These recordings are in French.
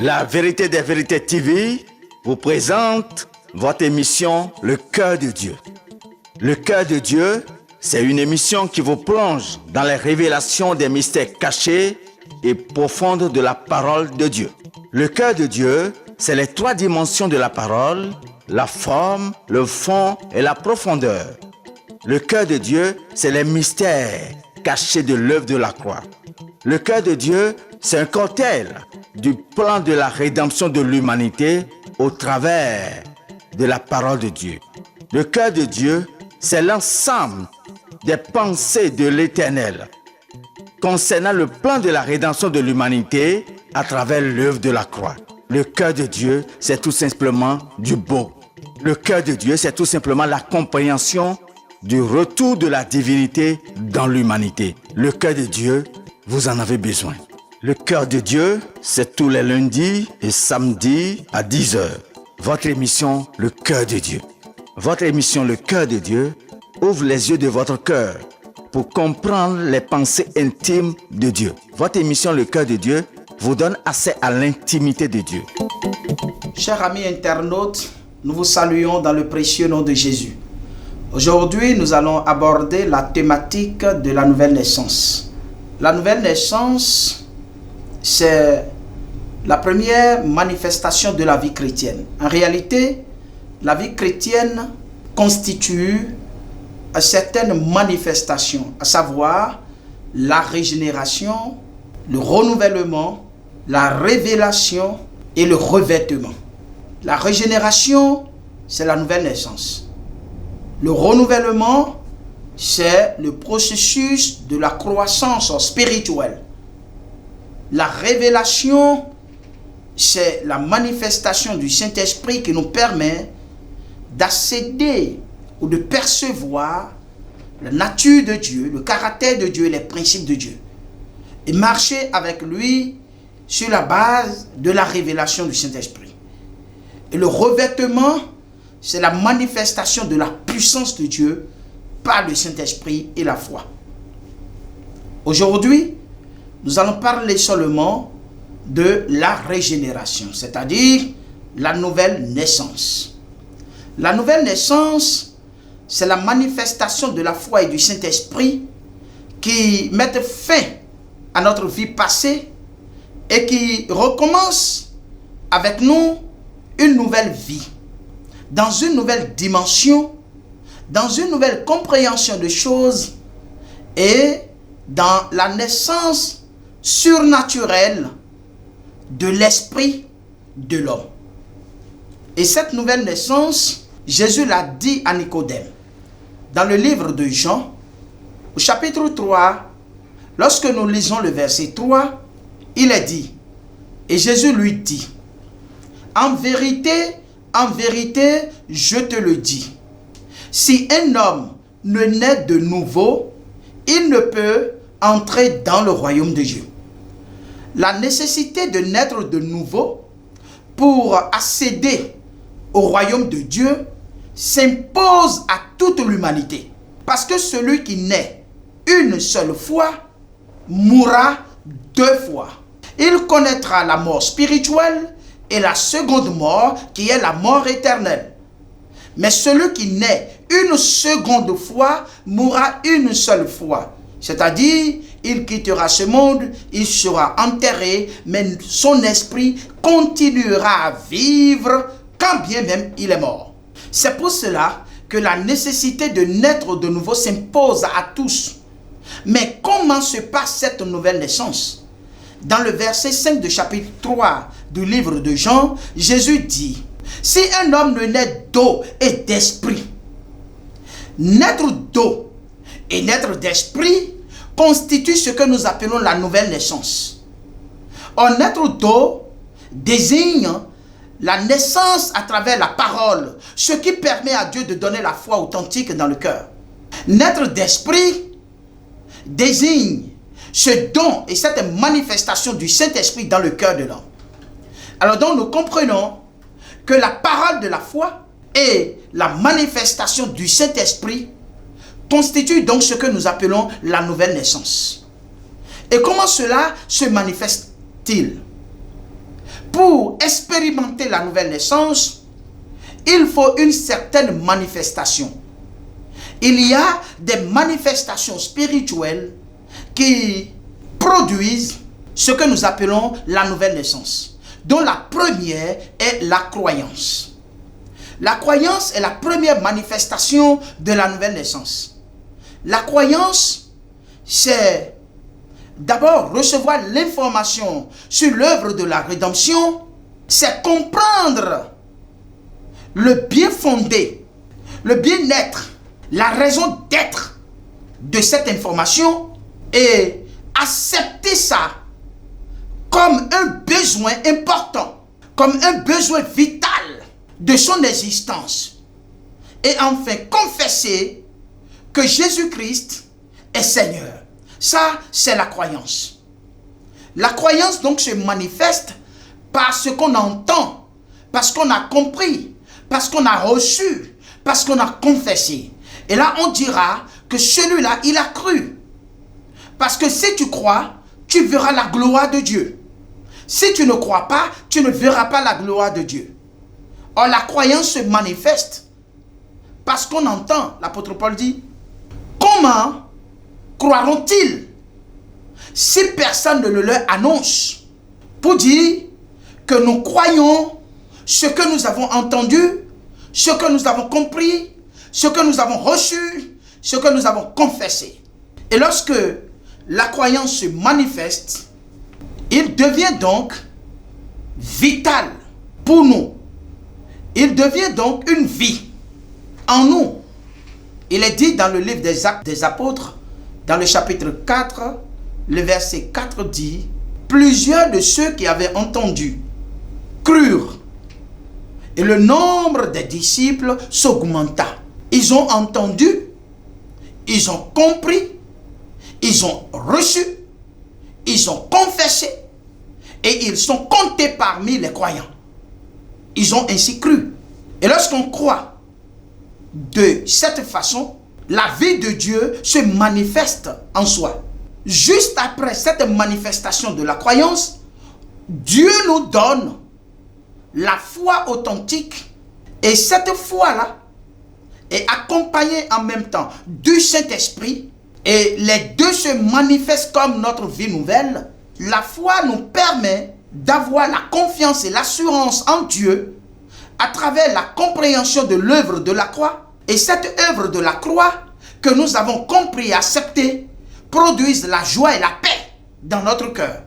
La vérité des vérités TV vous présente votre émission Le Cœur de Dieu. Le Cœur de Dieu, c'est une émission qui vous plonge dans les révélations des mystères cachés et profondes de la parole de Dieu. Le Cœur de Dieu, c'est les trois dimensions de la parole, la forme, le fond et la profondeur. Le Cœur de Dieu, c'est les mystères cachés de l'œuvre de la croix. Le Cœur de Dieu, c'est un cocktail du plan de la rédemption de l'humanité au travers de la parole de Dieu. Le Cœur de Dieu, c'est l'ensemble des pensées de l'Éternel concernant le plan de la rédemption de l'humanité à travers l'œuvre de la croix. Le Cœur de Dieu, c'est tout simplement du beau. Le Cœur de Dieu, c'est tout simplement la compréhension du retour de la divinité dans l'humanité. Le Cœur de Dieu, vous en avez besoin. Le Cœur de Dieu, c'est tous les lundis et samedis à 10h. Votre émission, Le Cœur de Dieu. Votre émission, Le Cœur de Dieu, ouvre les yeux de votre cœur pour comprendre les pensées intimes de Dieu. Votre émission, Le Cœur de Dieu, vous donne accès à l'intimité de Dieu. Chers amis internautes, nous vous saluons dans le précieux nom de Jésus. Aujourd'hui, nous allons aborder la thématique de la nouvelle naissance. La nouvelle naissance, c'est la première manifestation de la vie chrétienne. En réalité, la vie chrétienne constitue certaines manifestations, à savoir la régénération, le renouvellement, la révélation et le revêtement. La régénération, c'est la nouvelle naissance. Le renouvellement, c'est le processus de la croissance spirituelle. La révélation, c'est la manifestation du Saint-Esprit qui nous permet d'accéder ou de percevoir la nature de Dieu, le caractère de Dieu et les principes de Dieu. Et marcher avec lui sur la base de la révélation du Saint-Esprit. Et le revêtement, c'est la manifestation de la puissance de Dieu par le Saint-Esprit et la foi. Aujourd'hui, nous allons parler seulement de la régénération, c'est-à-dire la nouvelle naissance. La nouvelle naissance, c'est la manifestation de la foi et du Saint-Esprit qui mettent fin à notre vie passée et qui recommence avec nous une nouvelle vie, dans une nouvelle dimension, dans une nouvelle compréhension de choses et dans la naissance surnaturelle de l'esprit de l'homme. Et cette nouvelle naissance, Jésus l'a dit à Nicodème. Dans le livre de Jean, au chapitre 3, lorsque nous lisons le verset 3, il est dit, et Jésus lui dit, en vérité, je te le dis, si un homme ne naît de nouveau, il ne peut entrer dans le royaume de Dieu. La nécessité de naître de nouveau pour accéder au royaume de Dieu s'impose à toute l'humanité. Parce que celui qui naît une seule fois mourra deux fois. Il connaîtra la mort spirituelle et la seconde mort qui est la mort éternelle. Mais celui qui naît une seconde fois mourra une seule fois. C'est-à-dire, il quittera ce monde, il sera enterré, mais son esprit continuera à vivre quand bien même il est mort. C'est pour cela que la nécessité de naître de nouveau s'impose à tous. Mais comment se passe cette nouvelle naissance? Dans le verset 5 du chapitre 3 du livre de Jean, Jésus dit, si un homme ne naît d'eau et d'esprit, naître d'eau et naître d'esprit constitue ce que nous appelons la nouvelle naissance. Or, naître d'eau désigne la naissance à travers la parole, ce qui permet à Dieu de donner la foi authentique dans le cœur. Naître d'esprit désigne ce don et cette manifestation du Saint-Esprit dans le cœur de l'homme. Alors donc nous comprenons que la parole de la foi et la manifestation du Saint-Esprit constituent donc ce que nous appelons la nouvelle naissance. Et comment cela se manifeste-t-il? Pour expérimenter la nouvelle naissance, il faut une certaine manifestation. Il y a des manifestations spirituelles qui produisent ce que nous appelons la nouvelle naissance, dont la première est la croyance. La croyance est la première manifestation de la nouvelle naissance. La croyance, c'est d'abord recevoir l'information sur l'œuvre de la rédemption, c'est comprendre le bien fondé, le bien-être, la raison d'être de cette information et accepter ça comme un besoin important, comme un besoin vital de son existence. Et enfin confesser que Jésus-Christ est Seigneur. Ça, c'est la croyance. La croyance donc se manifeste par ce qu'on entend, parce qu'on a compris, parce qu'on a reçu, parce qu'on a confessé. Et là, on dira que celui-là, il a cru. Parce que si tu crois, tu verras la gloire de Dieu. Si tu ne crois pas, tu ne verras pas la gloire de Dieu. Or, la croyance se manifeste parce qu'on entend. L'apôtre Paul dit, comment croiront-ils si personne ne le leur annonce? Pour dire que nous croyons ce que nous avons entendu, ce que nous avons compris, ce que nous avons reçu, ce que nous avons confessé. Et lorsque la croyance se manifeste, il devient donc vital pour nous. Il devient donc une vie en nous. Il est dit dans le livre des Actes des Apôtres, dans le chapitre 4, le verset 4 dit, plusieurs de ceux qui avaient entendu crurent, et le nombre des disciples s'augmenta. Ils ont entendu, ils ont compris, ils ont reçu, ils ont confessé, et ils sont comptés parmi les croyants. Ils ont ainsi cru. Et lorsqu'on croit de cette façon, la vie de Dieu se manifeste en soi. Juste après cette manifestation de la croyance, Dieu nous donne la foi authentique. Et cette foi-là est accompagnée en même temps du Saint-Esprit. Et les deux se manifestent comme notre vie nouvelle. La foi nous permet d'avoir la confiance et l'assurance en Dieu à travers la compréhension de l'œuvre de la croix. Et cette œuvre de la croix que nous avons compris et accepté produisent la joie et la paix dans notre cœur.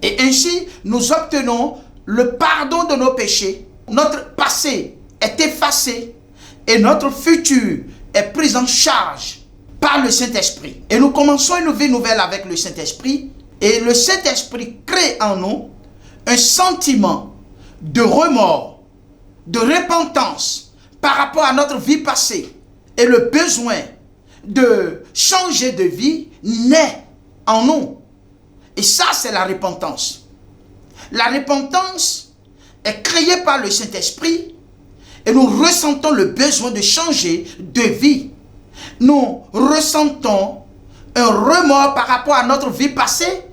Et ainsi, nous obtenons le pardon de nos péchés. Notre passé est effacé et notre futur est pris en charge par le Saint-Esprit. Et nous commençons une vie nouvelle avec le Saint-Esprit. Et le Saint-Esprit crée en nous un sentiment de remords, de repentance par rapport à notre vie passée. Et le besoin de changer de vie naît en nous. Et ça, c'est la repentance. La repentance est créée par le Saint-Esprit et nous ressentons le besoin de changer de vie. Nous ressentons un remords par rapport à notre vie passée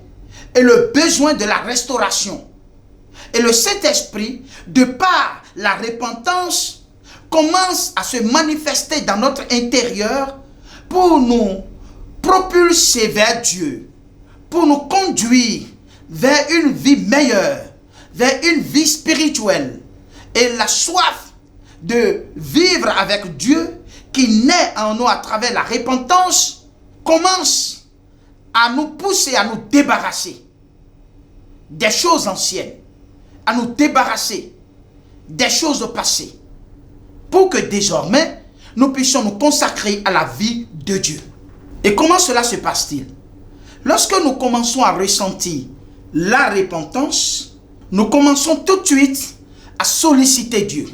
et le besoin de la restauration. Et le Saint-Esprit, de par la repentance, commence à se manifester dans notre intérieur pour nous propulser vers Dieu, pour nous conduire vers une vie meilleure, vers une vie spirituelle. Et la soif de vivre avec Dieu qui naît en nous à travers la repentance commence à nous pousser à nous débarrasser des choses anciennes, à nous débarrasser des choses passées, pour que désormais nous puissions nous consacrer à la vie de Dieu. Et comment cela se passe-t-il? Lorsque nous commençons à ressentir la repentance, nous commençons tout de suite à solliciter Dieu.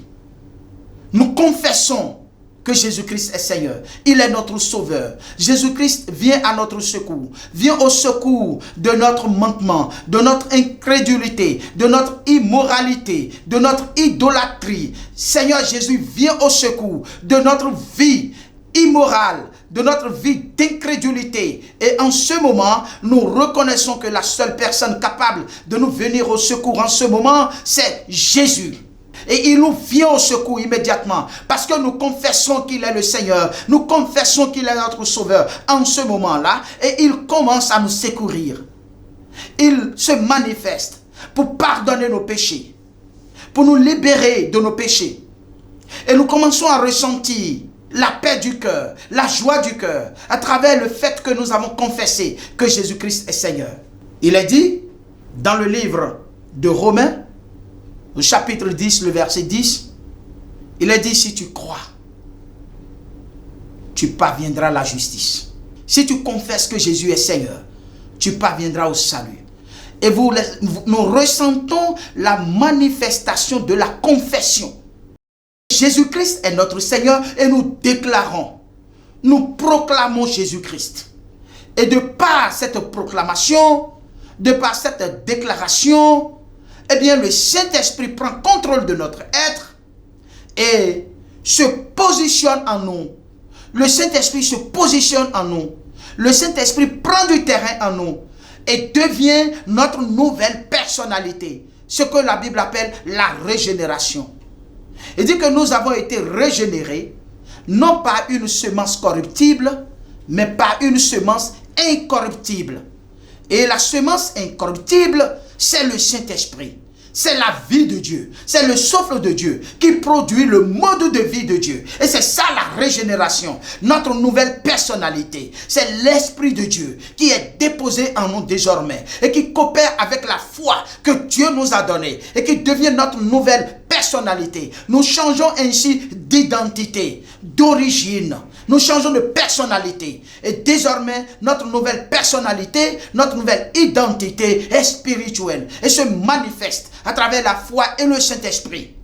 Nous confessons que Jésus-Christ est Seigneur. Il est notre Sauveur. Jésus-Christ vient à notre secours. Vient au secours de notre manquement, de notre incrédulité, de notre immoralité, de notre idolâtrie. Seigneur Jésus vient au secours de notre vie immorale, de notre vie d'incrédulité. Et en ce moment, nous reconnaissons que la seule personne capable de nous venir au secours en ce moment, c'est Jésus. Et il nous vient au secours immédiatement parce que nous confessons qu'il est le Seigneur. Nous confessons qu'il est notre Sauveur en ce moment-là. Et il commence à nous secourir. Il se manifeste pour pardonner nos péchés, pour nous libérer de nos péchés. Et nous commençons à ressentir la paix du cœur, la joie du cœur, à travers le fait que nous avons confessé que Jésus-Christ est Seigneur. Il est dit dans le livre de Romains, au chapitre 10, le verset 10, il est dit, si tu crois, tu parviendras à la justice. Si tu confesses que Jésus est Seigneur, tu parviendras au salut. Et nous ressentons la manifestation de la confession. Jésus-Christ est notre Seigneur et nous déclarons, nous proclamons Jésus-Christ. Et de par cette proclamation, de par cette déclaration, eh bien le Saint-Esprit prend contrôle de notre être et se positionne en nous. Le Saint-Esprit se positionne en nous. Le Saint-Esprit prend du terrain en nous et devient notre nouvelle personnalité. Ce que la Bible appelle la régénération. Il dit que nous avons été régénérés, non par une semence corruptible, mais par une semence incorruptible. Et la semence incorruptible, c'est le Saint-Esprit. C'est la vie de Dieu. C'est le souffle de Dieu qui produit le mode de vie de Dieu. Et c'est ça la régénération. Notre nouvelle personnalité. C'est l'Esprit de Dieu qui est déposé en nous désormais. Et qui coopère avec la foi que Dieu nous a donnée. Et qui devient notre nouvelle personnalité. Nous changeons ainsi d'identité, d'origine. Nous changeons de personnalité. Et désormais, notre nouvelle personnalité, notre nouvelle identité est spirituelle. Et se manifeste à travers la foi et le Saint-Esprit.